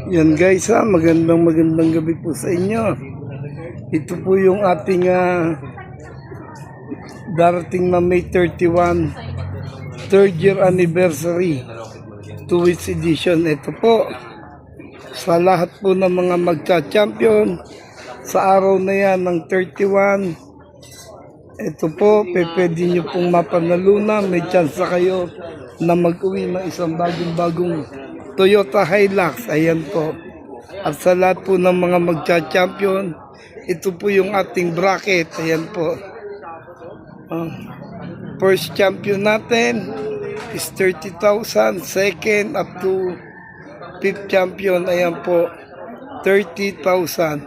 Yan guys ha, magandang gabi po sa inyo. Ito po yung ating darating na May 31 third year anniversary 2 weeks edition. Ito po sa lahat po ng mga magcha-champion sa araw na yan ng 31. Ito po, pwede nyo pong mapanalunan. May chance kayo na mag-uwi ng isang bagong Toyota Hilux. Ayan po. At sa lahat po ng mga magcha-champion, ito po yung ating bracket. Ayan po. First champion natin is 30,000. Second up to 5th champion, ayan po, 30,000.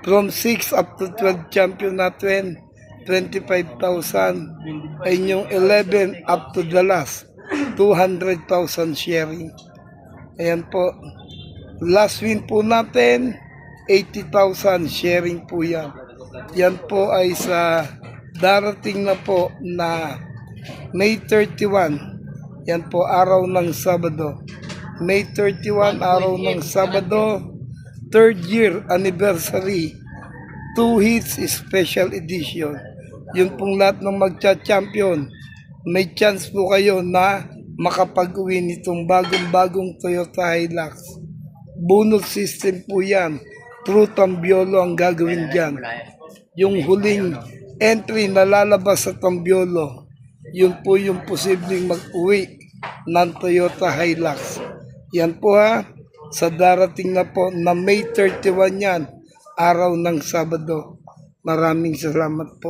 From 6 up to 12 champion natin, 25,000. Ayun yung 11 up to the last, 200,000 sharing. Ayan po. Last win po natin, 80,000 sharing po yan. Yan po ay sa darating na po na May 31. Yan po, araw ng Sabado. May 31, araw ng Sabado, third year anniversary, 2 hits special edition. Yun pong lahat ng magcha-champion. May chance po kayo na makapag-uwi nitong bagong Toyota Hilux. Bonus system po yan. True Tambiolo ang gagawin dyan. Yung huling entry na lalabas sa Tambiolo, yun po yung posibleng mag-uwi ng Toyota Hilux. Yan po ha, sa darating na po na May 31 yan, araw ng Sabado. Maraming salamat po.